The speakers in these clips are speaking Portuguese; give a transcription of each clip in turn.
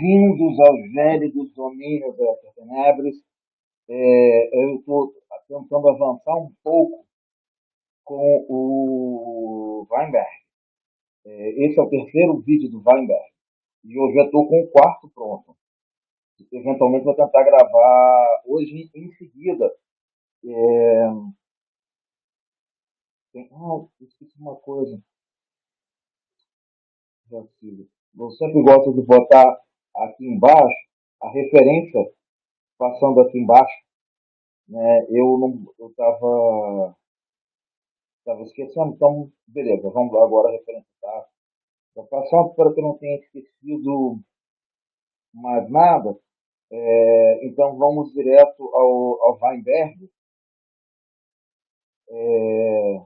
Bem-vindos aos gélidos domínios da Tenebres. Eu estou tentando avançar um pouco com o Weinberg. Esse é o terceiro vídeo do Weinberg. E eu já estou com o quarto pronto. Eventualmente vou tentar gravar hoje em seguida. É, esqueci uma coisa, Jacílio. Eu sempre gosto de botar aqui embaixo a referência passando aqui embaixo, né? Eu estava esquecendo, então, beleza, vamos lá agora a referência, tá? Então, passando para que eu não tenha esquecido mais nada, então vamos direto ao Weinberg. É,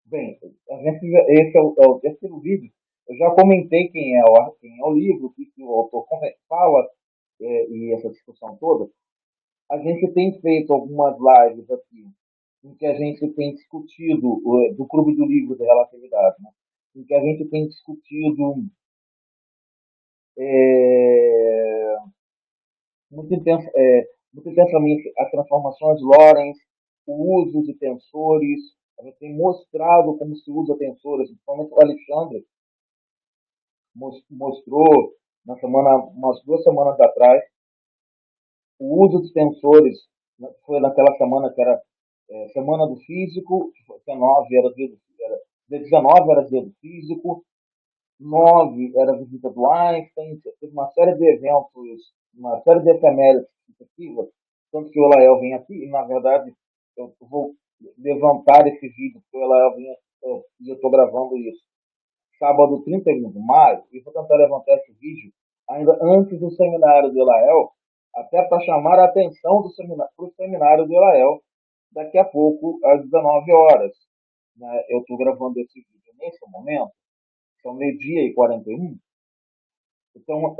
bem, esse é o terceiro vídeo. Eu já comentei quem é o livro, que o autor fala, e essa discussão toda. A gente tem feito algumas lives aqui em que a gente tem discutido do Clube do Livro da Relatividade, né? Em que a gente tem discutido é, muito intensamente as transformações Lorentz, o uso de tensores. A gente tem mostrado como se usa tensores, principalmente o Alexandre mostrou umas 2 semanas atrás, o uso de tensores. Foi naquela semana que era Semana do Físico, 19 era dia 19 era dia do físico, 9 era a visita do Einstein, teve uma série de eventos, uma série de efemérides sucessivas, tanto que o Lael vem aqui, e na verdade eu vou levantar esse vídeo, porque o Lael vinha, eu estou gravando isso sábado 31 de maio, e vou tentar levantar esse vídeo ainda antes do seminário de Lael, até para chamar a atenção para o seminário de Lael, daqui a pouco, às 19 horas. Né? Eu estou gravando esse vídeo nesse momento, são meio-dia e 41. Então,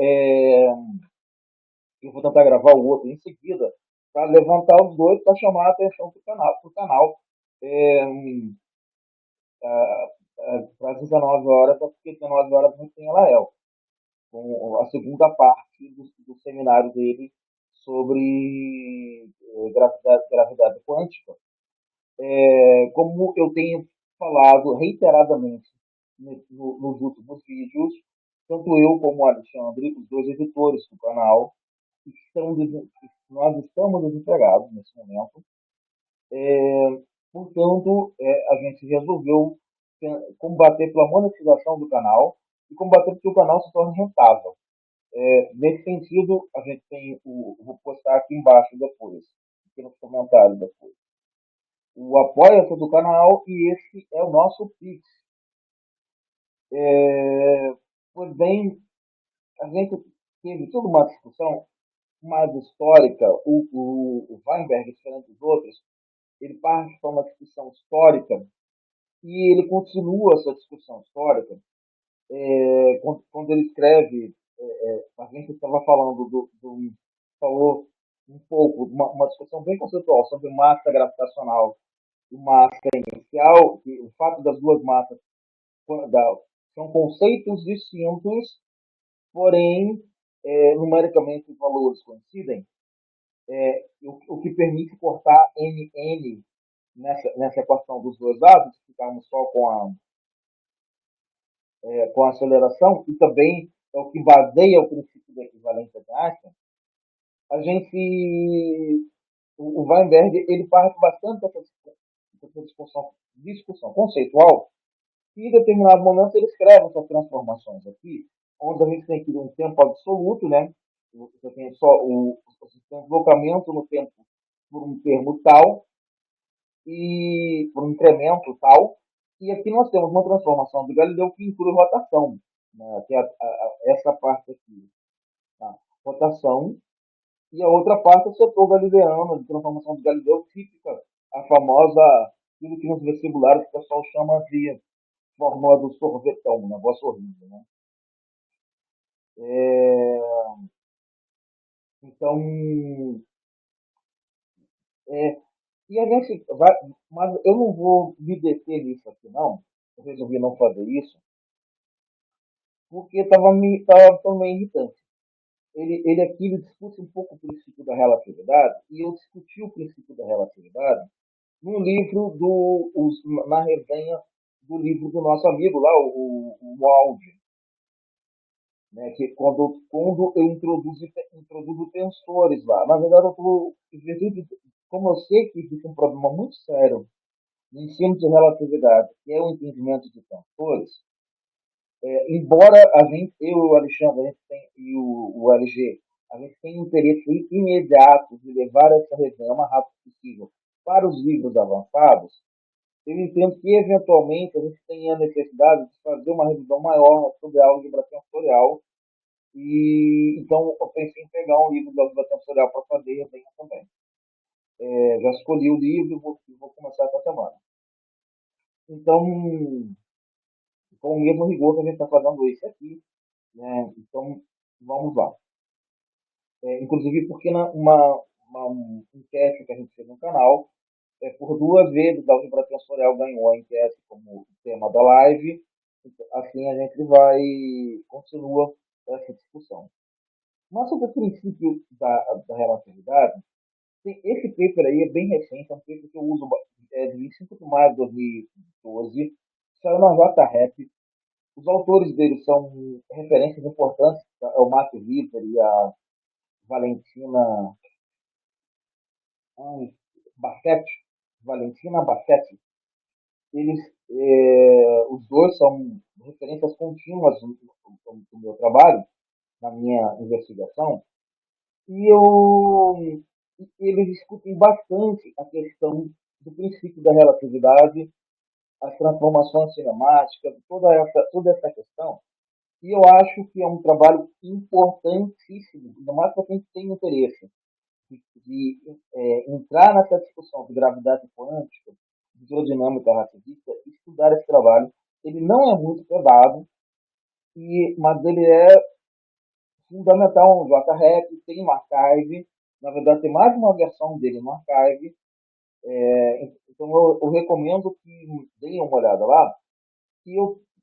eu vou tentar gravar o outro em seguida, para levantar os dois, para chamar a atenção para o canal. É, para as 19 horas, porque 19 horas não tem Lael, com a segunda parte do seminário dele sobre gravidade quântica. Como eu tenho falado reiteradamente nos últimos vídeos, tanto eu como o Alexandre, os dois editores do canal, nós estamos desempregados nesse momento. Portanto, a gente resolveu combater pela monetização do canal e combater para que o canal se torne rentável. Nesse sentido, a gente tem vou postar aqui embaixo depois, aqui nos comentários depois, o apoia-se do canal, e esse é o nosso Pix. Pois bem, a gente teve toda uma discussão mais histórica. O Weinberg, diferente dos outros, ele parte para uma discussão histórica e ele continua essa discussão histórica. Quando ele escreve, a gente estava falando falou um pouco, uma discussão bem conceitual sobre massa gravitacional e massa inercial, que o fato das duas massas são conceitos distintos, porém, numericamente os valores coincidem, o que permite cortar N nessa equação dos dois lados, ficarmos só com a aceleração, e também é o que baseia o princípio da equivalência de Einstein. A gente, o Weinberg, ele parte bastante dessa discussão conceitual, e em determinado momento ele escreve essas transformações aqui, onde a gente tem aqui um tempo absoluto, né? Você tem só o deslocamento no tempo por um termo tal, e por um incremento tal, e aqui nós temos uma transformação do Galileu que inclui rotação, né? Que é essa parte aqui, tá? Rotação, e a outra parte é o setor galileano, de transformação do Galileu, típica, a famosa, aquilo que nos vestibulares o pessoal chama de fórmula do sorvetão, um negócio horrível, né? É, então, é, e a gente vai, mas eu não vou me deter nisso aqui, não. Eu resolvi não fazer isso, porque estava meio irritante. ele aqui ele discute um pouco o princípio da relatividade, e eu discuti o princípio da relatividade no livro na resenha do livro do nosso amigo lá, o Aldi, né, que quando eu introduzo tensores lá. Na verdade, como eu sei que existe um problema muito sério no ensino de relatividade, que é o entendimento de tensores, embora a gente, eu e o Alexandre, a gente tem, e o LG, a gente tem interesse imediato de levar essa resenha o mais rápido possível para os livros avançados, eu entendo que, eventualmente, a gente tem a necessidade de fazer uma revisão maior sobre a álgebra tensorial. E então eu pensei em pegar um livro de álgebra tensorial para fazer resenha também. Já escolhi o livro e vou começar essa semana. Então, com o mesmo rigor que a gente está fazendo esse aqui, né? Então, vamos lá. Inclusive porque uma enquete que a gente fez no canal, por duas vezes a álgebra tensorial ganhou a enquete como tema da live. Então, assim a gente continua essa discussão. Mas sobre o princípio da relatividade, esse paper aí é bem recente, é um paper que eu uso de 25 de maio de 2012, saiu na JREP. Os autores dele são referências importantes, é o Mark Viter e a Valentina Bassetti, Valentina Bassetti. Eles, os dois são referências contínuas do meu trabalho, na minha investigação, e eles discutem bastante a questão do princípio da relatividade, as transformações cinemáticas, toda essa questão. E eu acho que é um trabalho importantíssimo, ainda mais para quem tem interesse de entrar nessa discussão de gravidade quântica, de hidrodinâmica relativista, estudar esse trabalho. Ele não é muito pesado, mas ele é fundamental no JREP, tem no Archive, na verdade tem mais uma versão dele no Archive, então eu recomendo que deem uma olhada lá. E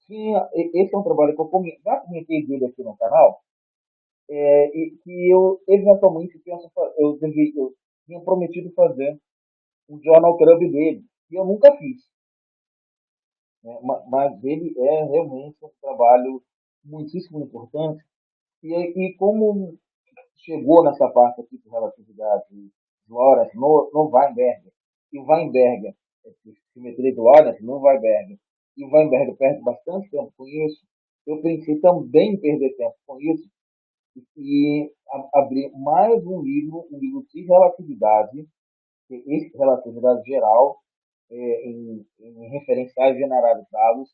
esse é um trabalho que já comentei dele aqui no canal, e que eu eventualmente eu tinha prometido fazer um Journal Club dele, e eu nunca fiz, né? Mas ele é realmente um trabalho muitíssimo importante, e como chegou nessa parte aqui de relatividade de Lorentz no Weinberger, e o Weinberger, simetria de Lorentz no Weinberger, e o Weinberger perde bastante tempo com isso, eu pensei também em perder tempo com isso e abrir mais um livro de relatividade, que é esse relatividade geral, em referenciais generalizados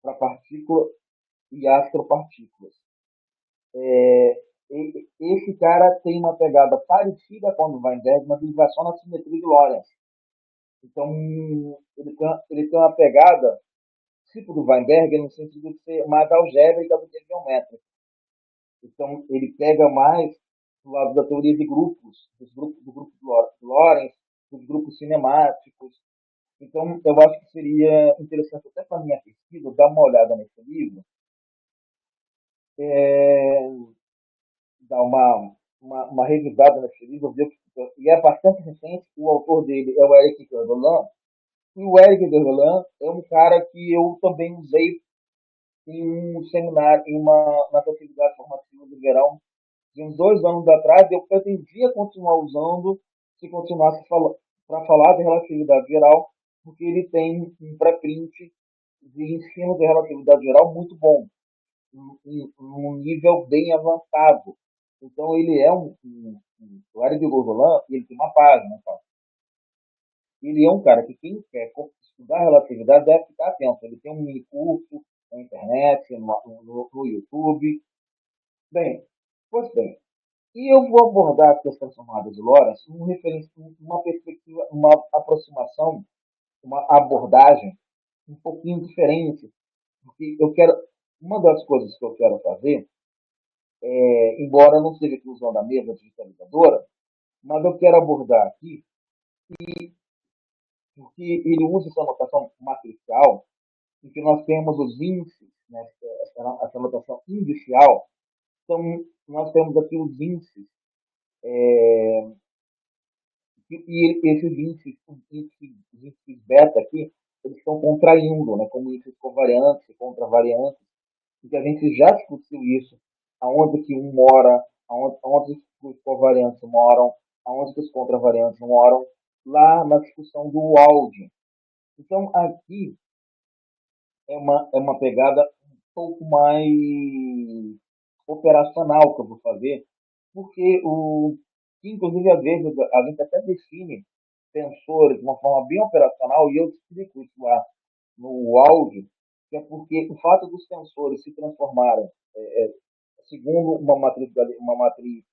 para partículas e astropartículas. Esse cara tem uma pegada parecida com a do Weinberg, mas ele vai só na simetria de Lorentz. Então, ele tem uma pegada tipo do Weinberg, no sentido de ser mais algébrica do que geométrica. Então, ele pega mais do lado da teoria de grupos, do grupo de Lorentz, dos grupos cinemáticos. Então, eu acho que seria interessante, até para a minha pesquisa, dar uma olhada nesse livro, é, dar uma revisada nesse livro, ver e é bastante recente. O autor dele é o Eric Kerdolan, e o Eric Kerdolan é um cara que eu também usei em um seminário, nas atividades formativas de verão, de uns 2 anos atrás. Eu pretendia continuar usando, se continuasse para falar de relatividade geral, porque ele tem um pré-print de ensino de relatividade geral muito bom, um nível bem avançado. Então, ele é o Eric Gorgolan, ele tem uma página, tá? Ele é um cara que quem quer estudar relatividade deve ficar atento. Ele tem um mini curso na internet, no YouTube. Bem, pois bem, e eu vou abordar as questões transformadas de Lorentz uma perspectiva, uma aproximação, uma abordagem um pouquinho diferente, porque uma das coisas que eu quero fazer, embora não seja inclusão da mesa digitalizadora, mas eu quero abordar aqui, porque ele usa essa notação matricial, em que nós temos os índices, né, essa notação indicial, são nós temos aqui os índices, e esses índices, os índices beta aqui, eles estão contraindo, né, como índices covariantes e contravariantes, e que a gente já discutiu isso, aonde que um mora, aonde os covariantes moram, aonde que os contravariantes moram, lá na discussão do Walden. Então, aqui é uma pegada um pouco mais operacional que eu vou fazer, porque inclusive às vezes a gente até define sensores de uma forma bem operacional e eu explico isso lá no áudio, que é porque o fato dos sensores se transformarem segundo uma matriz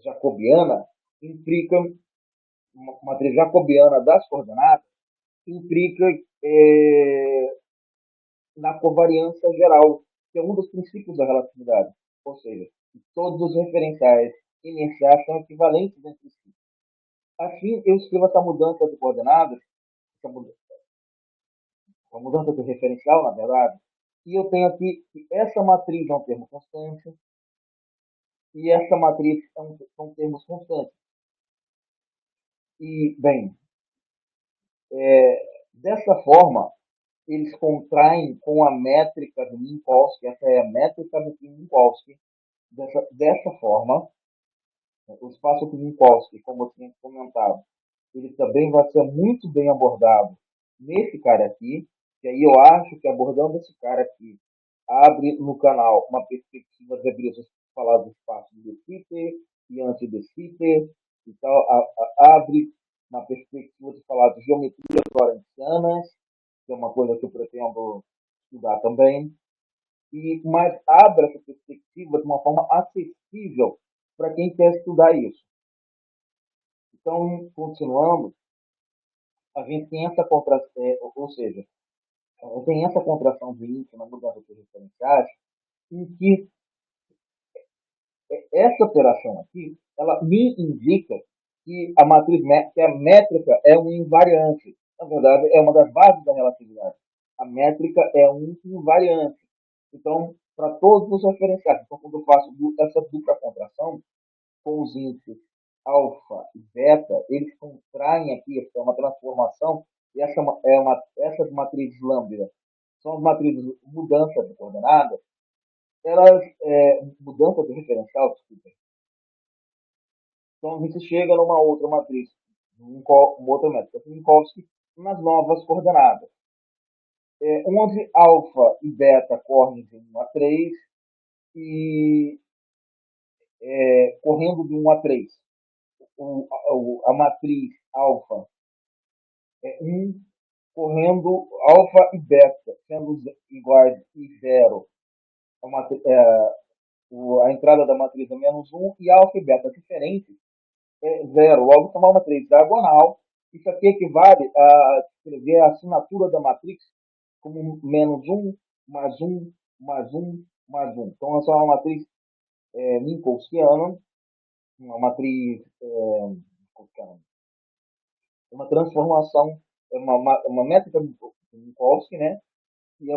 jacobiana implica uma matriz jacobiana das coordenadas implica é, na covariância geral, que é um dos princípios da relatividade. Ou seja, todos os referenciais inerciais são equivalentes entre si. Assim, eu escrevo essa mudança de coordenadas, essa mudança de referencial, na verdade, e eu tenho aqui que essa matriz é um termo constante e essa matriz são termos constantes. E, bem, dessa forma, eles contraem com a métrica do Minkowski, essa é a métrica do Minkowski. Dessa forma, o espaço de Minkowski, como eu tinha comentado, ele também vai ser muito bem abordado nesse cara aqui, que aí eu acho que abordando esse cara aqui, abre no canal uma perspectiva de abrir falar do espaço de De Sitter e anti-De Sitter, então abre uma perspectiva de falar de geometrias lorentzianas, que é uma coisa que eu pretendo estudar também, mas abre essa perspectiva de uma forma acessível para quem quer estudar isso. Então, continuando, a gente tem essa contração, ou seja, tem essa contração de índice na mudança de referenciais, em que essa operação aqui, ela me indica que a matriz, que a métrica é um invariante. Na verdade, é uma das bases da relatividade. A métrica é um invariante. Então, para todos os referenciais, então, quando eu faço essa dupla contração, com os índices alfa e beta, eles contraem aqui, é uma transformação, e essas matrizes lambda são as matrizes de mudança de coordenadas, elas, mudança de referencial, desculpa. Então a gente chega numa outra matriz, uma outra métrica, Minkowski, nas novas coordenadas, onde alfa e beta correm de 1 a 3 e correndo de 1 a 3 a matriz alfa é 1, correndo alfa e beta, sendo iguais a 0, a entrada da matriz é -1 e alfa e beta diferentes é 0. Logo, tomar uma matriz diagonal, isso aqui equivale a escrever a assinatura da matriz como -1, mais 1, mais 1, mais 1. Então, essa é uma matriz Minkowskiana, uma matriz uma transformação, uma métrica de Minkowski, né? E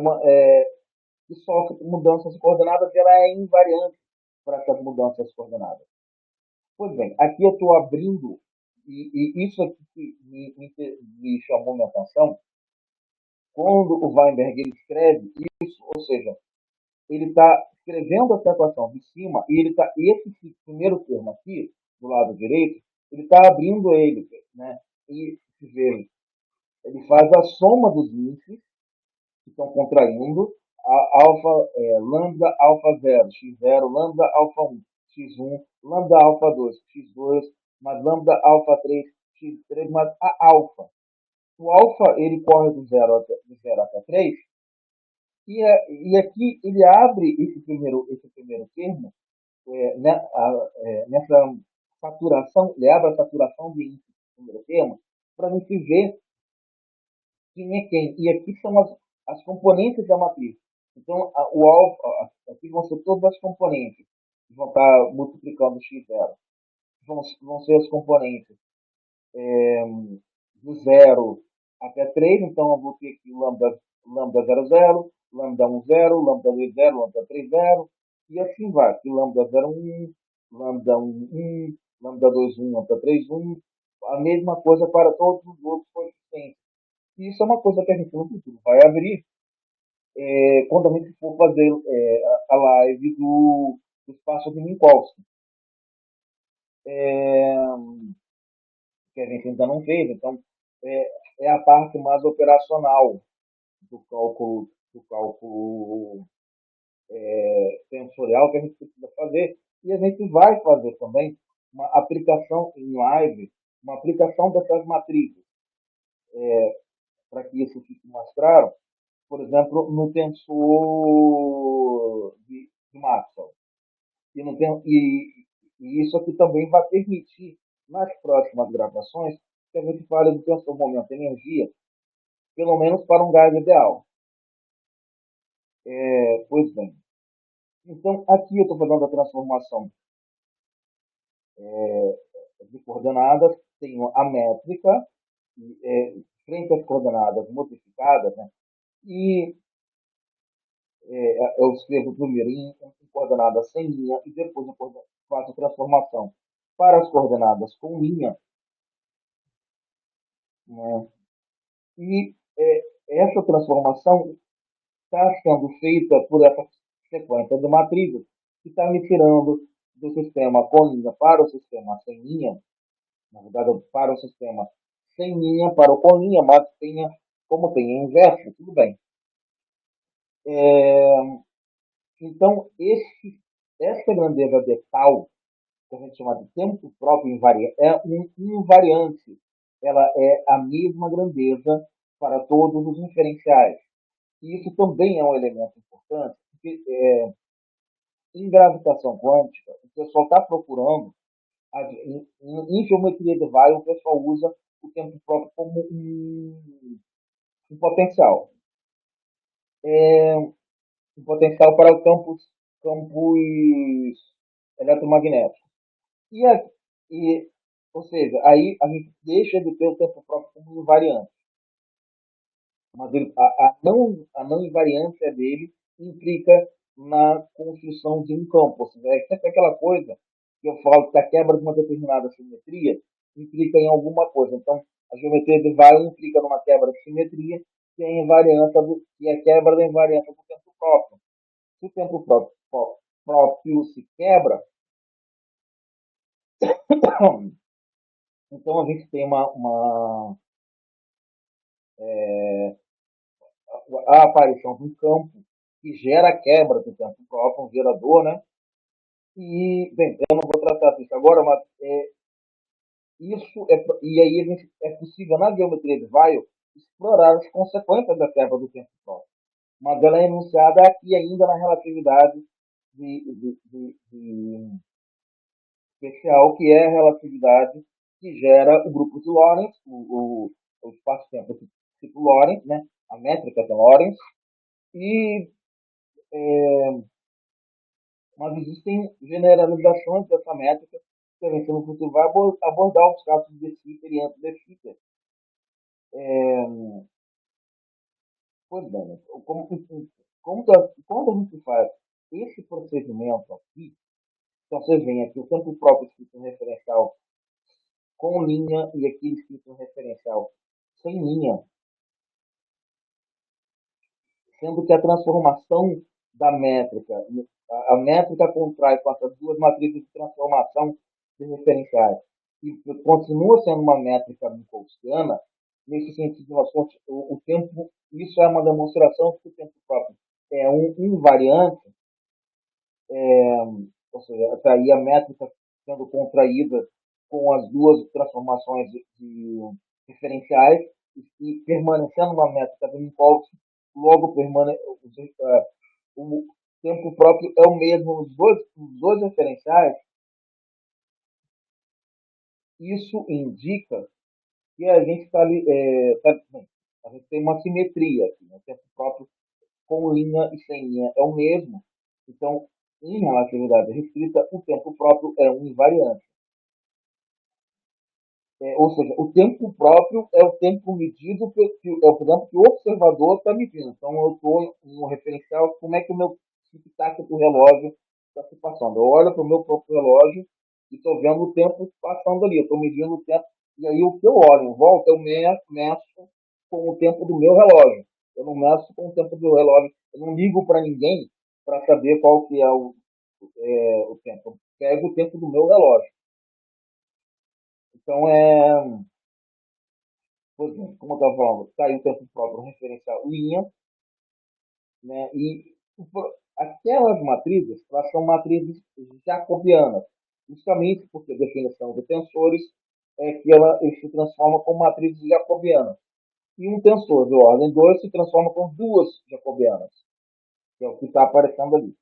que sofre mudanças de coordenadas, ela é invariante para essas mudanças de coordenadas. Pois bem, aqui eu estou abrindo, e isso aqui que me chamou minha atenção, quando o Weinberg ele escreve isso, ou seja, ele está escrevendo essa equação de cima, e ele tá, esse primeiro termo aqui, do lado direito, ele está abrindo ele, né? E veja, ele faz a soma dos índices que estão contraindo, alfa, lambda alfa 0, x0, lambda alfa 1, x1, lambda alfa 2, x2, mais lambda alfa 3, x3, mais a alfa. O alfa ele corre do 0 até 3, e aqui ele abre esse primeiro termo, nessa saturação, ele abre a saturação de índice do primeiro termo, para a gente ver quem é quem. E aqui são as componentes da matriz. Então, o alfa, aqui vão ser todas as componentes. Vão estar multiplicando x0. Vão ser as componentes do 0 até 3. Então, eu vou ter aqui lambda 0, 0, lambda 1, 0, lambda 2, 0, lambda 3, 0. e assim vai, que lambda 0, 1, lambda 1, 1, lambda 2, 1, lambda 3, 1, a mesma coisa para todos os outros coeficientes. E isso é uma coisa que a gente no futuro vai abrir quando a gente for fazer a live do espaço de Minkowski, é, que a gente ainda não fez. Então, é, é a parte mais operacional do cálculo sensorial que a gente precisa fazer. E a gente vai fazer também uma aplicação em live, uma aplicação dessas matrizes, para que isso fique mais claro. Por exemplo, no tensor de Maxwell. E, não tem, e isso aqui também vai permitir, nas próximas gravações, que a gente fale do tensor momento-energia, pelo menos para um gás ideal. Pois bem, então aqui eu estou fazendo a transformação de coordenadas, tenho a métrica, frente às coordenadas modificadas, né? E eu escrevo primeiro em coordenadas sem linha e depois eu faço a transformação para as coordenadas com linha, né? E essa transformação está sendo feita por essa sequência de matrizes que está me tirando do sistema com linha para o sistema sem linha, na verdade, para o sistema sem linha para o com linha, mas tenha, como tem inverso, tudo bem. Então, essa grandeza de tal, que a gente chama de tempo próprio invariante, é um invariante. Ela é a mesma grandeza para todos os referenciais. E isso também é um elemento importante, porque em gravitação quântica, o pessoal está procurando, em geometria de Weyl, o pessoal usa o tempo próprio como um potencial. Um potencial para campos eletromagnéticos. E, e, ou seja, aí a gente deixa de ter o tempo próprio como invariante. Mas a não invariância dele implica na construção de um campo. Ou seja, é sempre aquela coisa que eu falo que a quebra de uma determinada simetria implica em alguma coisa. Então, a geometria de Weyl implica numa quebra de simetria que é a invariância e a quebra da invariância do tempo próprio. Se o tempo próprio se quebra, então a gente tem a aparição de um campo que gera a quebra do tempo próprio, um gerador, né? E, bem, eu não vou tratar disso agora, mas e aí é possível na geometria de Weyl explorar as consequências da quebra do tempo próprio. Mas ela é enunciada aqui ainda na relatividade de especial, que é a relatividade que gera o grupo de Lorentz, o espaço-tempo tipo Lorentz, né? A métrica de Lorentz, e mas existem generalizações dessa métrica que a gente no futuro vai abordar os casos de Sitter e anti-de Sitter. Pois bem, né? Quando a gente faz esse procedimento aqui, então você vem aqui o tempo próprio escrito no referencial com linha e aqui escrito no referencial sem linha, sendo que a transformação da métrica, a métrica contrai com essas duas matrizes de transformação de referenciais e continua sendo uma métrica minkowskiana, nesse sentido, o tempo, isso é uma demonstração de que o tempo próprio é um invariante, ou seja, está aí a métrica sendo contraída com as duas transformações de referenciais e permanecendo uma métrica de Minkowski, logo o tempo próprio é o mesmo nos dois referenciais. Isso indica que a gente está ali, a gente tem uma simetria aqui, né? O tempo próprio com linha e sem linha é o mesmo. Então, em relatividade restrita, o tempo próprio é um invariante. Ou seja, o tempo próprio é o tempo medido, é o tempo que o observador está medindo. Então, eu estou no referencial, como é que o meu tic-tac do relógio está se passando. Eu olho para o meu próprio relógio e estou vendo o tempo passando ali. Eu estou medindo o tempo. E aí o que eu olho em volta, eu meço com o tempo do meu relógio. Eu não meço com o tempo do relógio. Eu não ligo para ninguém para saber qual que é o tempo. Eu pego o tempo do meu relógio. Então, por exemplo, como eu estava falando, está aí o tempo próprio referencial linha, né? E aquelas matrizes, elas são matrizes jacobianas, justamente porque a definição de tensores é que ele se transforma como matrizes jacobianas. E um tensor de ordem 2 se transforma com duas jacobianas, que é o que está aparecendo ali.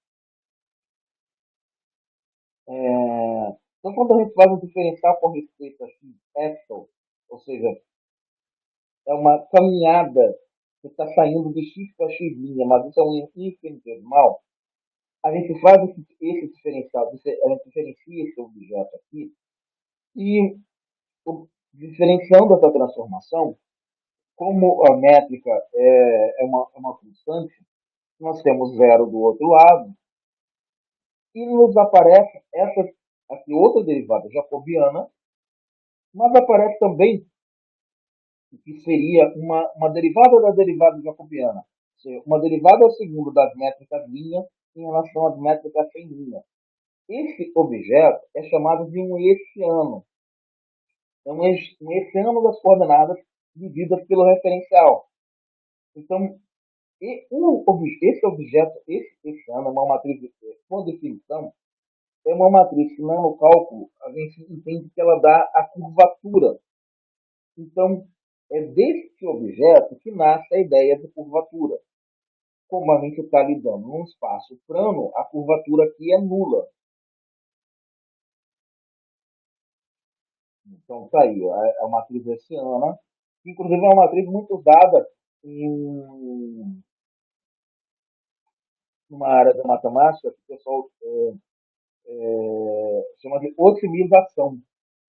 Então, quando a gente faz um diferencial com respeito a x expo, ou seja, é uma caminhada que está saindo de x para x', mas isso é um infinitesimal, a gente faz esse diferencial, a gente diferencia esse objeto aqui, e diferenciando essa transformação, como a métrica é uma constante, nós temos zero do outro lado, e nos aparece essa aqui outra derivada jacobiana, mas aparece também o que seria uma derivada da derivada jacobiana, ou seja, uma derivada ao segundo das métricas linha em relação às métricas sem linha. Esse objeto é chamado de um hessiano. É um hessiano das coordenadas medidas pelo referencial. Então, esse objeto, esse hessiano, é uma matriz, por definição, é uma matriz que no cálculo a gente entende que ela dá a curvatura. Então, é desse objeto que nasce a ideia de curvatura. Como a gente está lidando num espaço plano, a curvatura aqui é nula. Então, está aí, a matriz hessiana, que inclusive é uma matriz muito usada em uma área da matemática que o pessoal chama de otimização.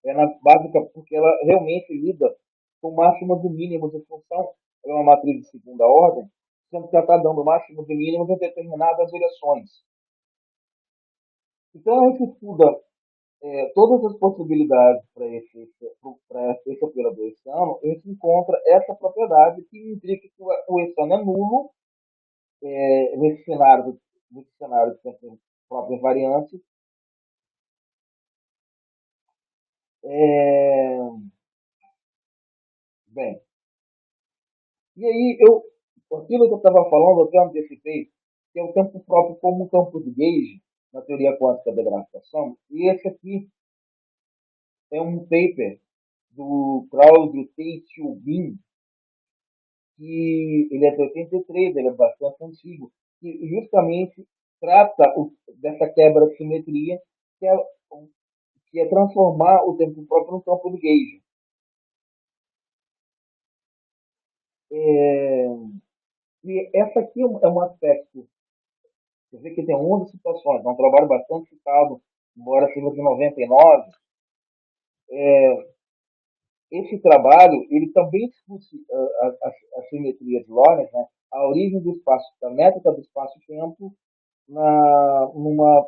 É na básica porque ela realmente lida com máximos e mínimos de função. Ela é uma matriz de segunda ordem, sendo que ela está dando máximos e mínimos em determinadas direções. Então, a gente estuda todas as possibilidades para esse operador hessiano, a gente encontra essa propriedade que implica que o hessiano é nulo nesse cenário de sempre próprias variantes. É, bem, e aí aquilo que eu estava falando, eu até antecipei, que é o tempo próprio como um campo de gauge na teoria quântica da gravitação, e esse aqui é um paper do Claudio Teitubin, que ele é de 83, ele é bastante antigo, que justamente trata dessa quebra de simetria, que é, que é transformar o tempo próprio num campo de gauge. É, e essa aqui é um aspecto, você vê que tem 11 situações, é um trabalho bastante citado, embora seja de 99. Esse trabalho, ele também discute a simetria de Lorentz, né? A origem do espaço, da métrica do espaço-tempo, numa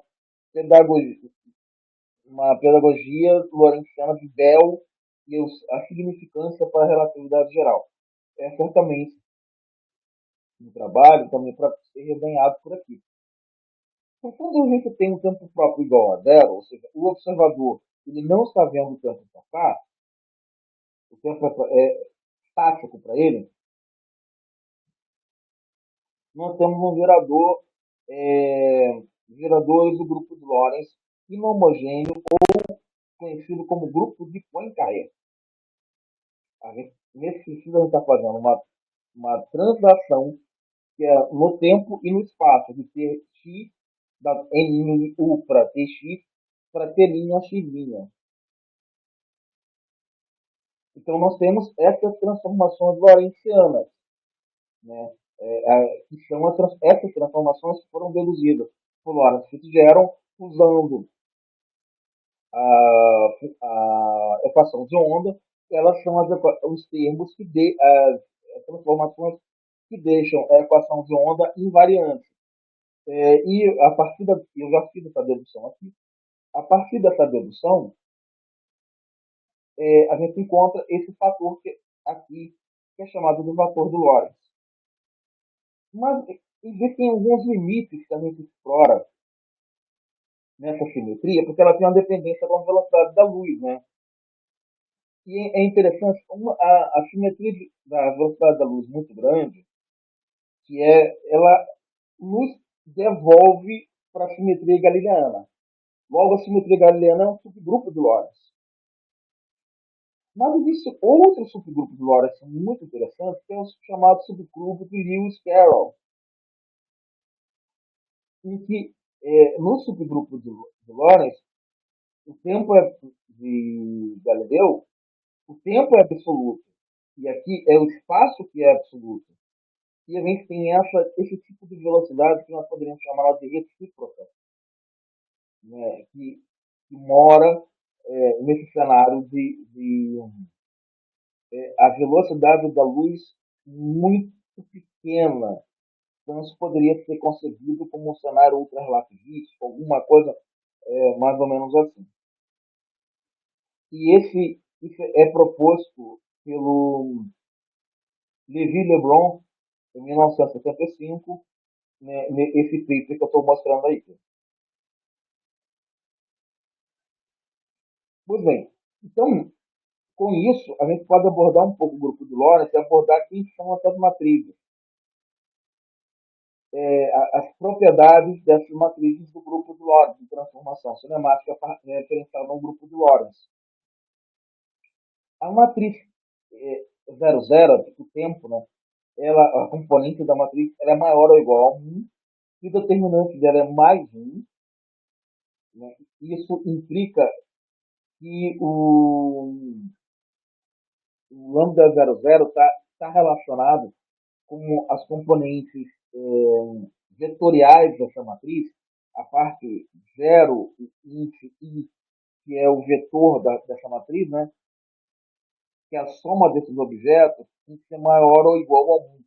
pedagogia, uma pedagogia lorentziana de Bell e a significância para a relatividade geral. É certamente um trabalho também para ser rebanhado por aqui. Então, quando a gente tem um tempo próprio igual a zero, ou seja, o observador ele não está vendo o tempo passar, o tempo é estático para ele, nós temos um geradores do grupo de Lorentz inhomogêneo, conhecido como grupo de Poincaré. Nesse sentido, a gente está fazendo uma translação que é no tempo e no espaço, de ter x da NU para tx para t' x'. Então, nós temos essas transformações lorentzianas, né? Que são essas transformações que foram deduzidas por Lorentz Fitzgerald usando a equação de onda. Elas são os termos as transformações que deixam a equação de onda invariante. E a partir da, eu já fiz essa dedução aqui, a partir dessa dedução, a gente encontra esse fator aqui, que é chamado de fator do Lorentz. Mas existem alguns limites que a gente explora nessa simetria, porque ela tem uma dependência com a velocidade da luz, né? E é interessante, a simetria da velocidade da luz muito grande, que ela nos devolve para a simetria galileana. Logo, a simetria galileana é um subgrupo do Lorentz. Mas existe outro subgrupo do Lorentz muito interessante, que é o chamado subgrupo de Lewis-Carroll, em que no subgrupo de Lorentz, o tempo de Galileu, o tempo é absoluto. E aqui é o espaço que é absoluto. E a gente tem esse tipo de velocidade que nós poderíamos chamar de recíproca, né? Que mora nesse cenário de a velocidade da luz muito pequena. Então, isso poderia ser concebido como um cenário ultra-relativista, alguma coisa mais ou menos assim. E isso é proposto pelo Levi Lebron em 1975, né, esse paper que eu estou mostrando aí. Pois bem, então, com isso, a gente pode abordar um pouco o grupo de Lorentz e abordar quem são essas matrizes, as propriedades dessas matrizes do grupo de Lorentz, de transformação cinemática referenciada ao grupo de Lorentz. A matriz 00, o tempo, né, a componente da matriz ela é maior ou igual a 1, e o determinante dela é mais 1. Né? Isso implica que o lambda 00 está relacionado com as componentes vetoriais dessa matriz, a parte 0, índice i, que é o vetor dessa matriz, né? Que é a soma desses objetos tem que ser maior ou igual a 1.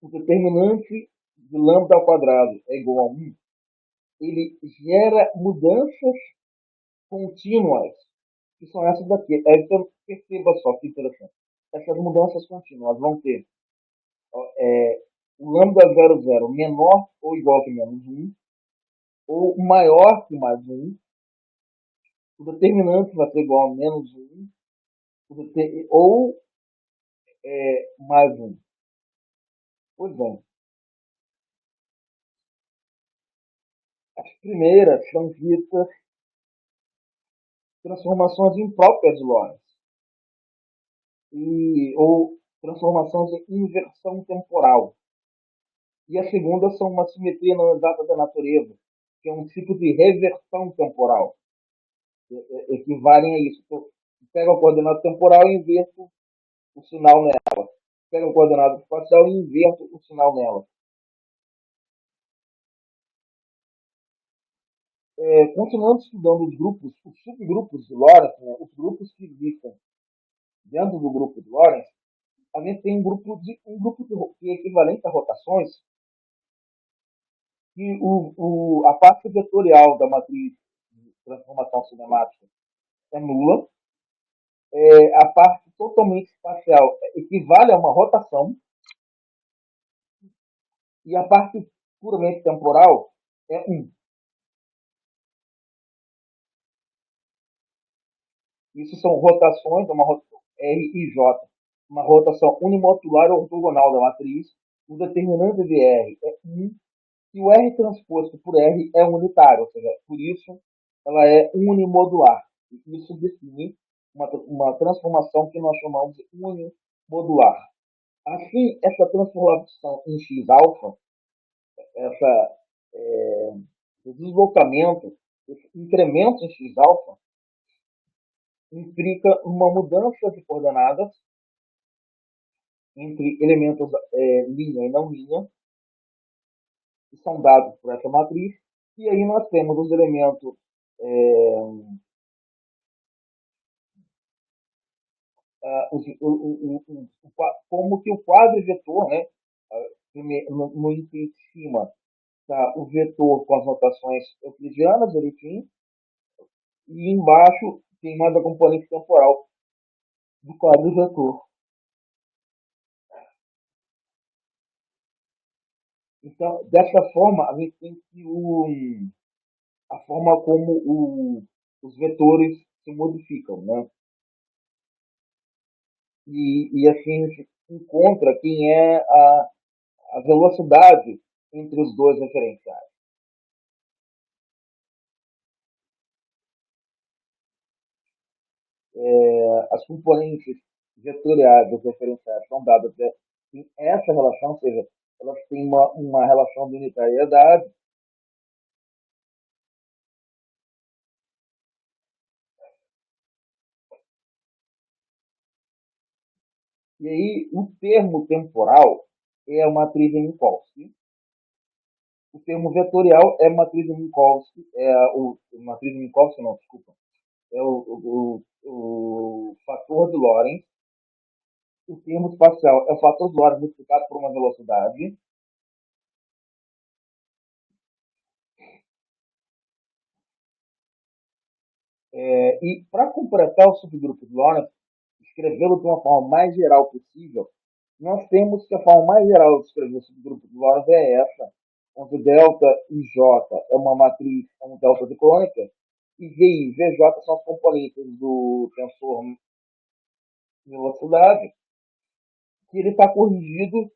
O determinante de lambda ao quadrado é igual a 1, ele gera mudanças contínuas, que são essas daqui. Então, perceba só que interessante. Essas mudanças contínuas vão ter o lambda 00 menor ou igual que menos 1, ou maior que mais 1, o determinante vai ser igual a menos 1, ou mais 1. Pois bem, as primeiras são ditas transformações impróprias de Lorentz, ou transformações de inversão temporal. E a segunda são uma simetria não exata da natureza, que é um tipo de reversão temporal. Equivalem a isso. Então, pega a coordenada temporal e inverto o sinal nela. Pega a coordenada espacial e inverto o sinal nela. Continuando estudando os grupos, os subgrupos de Lorentz, né, os grupos que existem dentro do grupo de Lorentz, a gente tem que é equivalente a rotações, que a parte vetorial da matriz de transformação cinemática é nula, a parte totalmente espacial equivale a uma rotação, e a parte puramente temporal é 1. Isso são rotações, R e J, uma rotação unimodular ortogonal da matriz, o determinante de R é 1, e o R transposto por R é unitário, ou seja, por isso ela é unimodular. E isso define uma transformação que nós chamamos de unimodular. Assim, essa transformação em X-alfa, essa, é, esse deslocamento, esse incremento em X-alfa, implica uma mudança de coordenadas entre elementos linha e não linha, que são dados por essa matriz, e aí nós temos os elementos como que o quadro vetor, né, muito em cima está o vetor com as notações euclidianas, direitinho, e embaixo tem mais a componente temporal do quadro vetor. Então, dessa forma, a gente tem que a forma como os vetores se modificam, né? E assim a gente encontra quem é a velocidade entre os dois referenciais. As componentes vetoriais dos referenciais são dadas em essa relação, ou seja, elas têm uma relação de unitariedade, e aí o termo temporal é a matriz de Minkowski. O termo vetorial é a matriz de Minkowski, matriz de Minkowski não, desculpa, é o fator de Lorentz. O termo espacial é o fator de Lorentz multiplicado por uma velocidade. E para completar o subgrupo de Lorentz, escrevê-lo de uma forma mais geral possível, nós temos que a forma mais geral de escrever o subgrupo de Lorentz é essa, onde delta e J é uma matriz, é um delta de crônica, e V e VJ são as componentes do tensor de velocidade, que ele está corrigido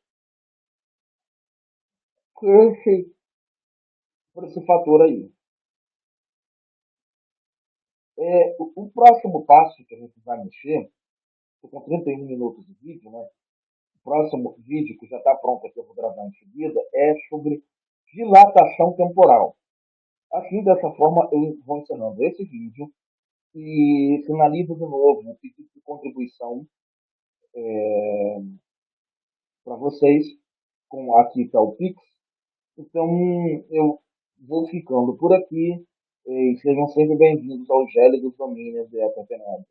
por esse fator aí. O próximo passo que a gente vai mexer, estou com 31 minutos de vídeo, né? O próximo vídeo, que já está pronto aqui, eu vou gravar em seguida, é sobre dilatação temporal. Assim, dessa forma, eu vou ensinando esse vídeo e finalizo de novo um pedido de contribuição para vocês, com aqui está o Pix. Então, eu vou ficando por aqui e sejam sempre bem-vindos ao Gélidos Domínios de Ecopenado.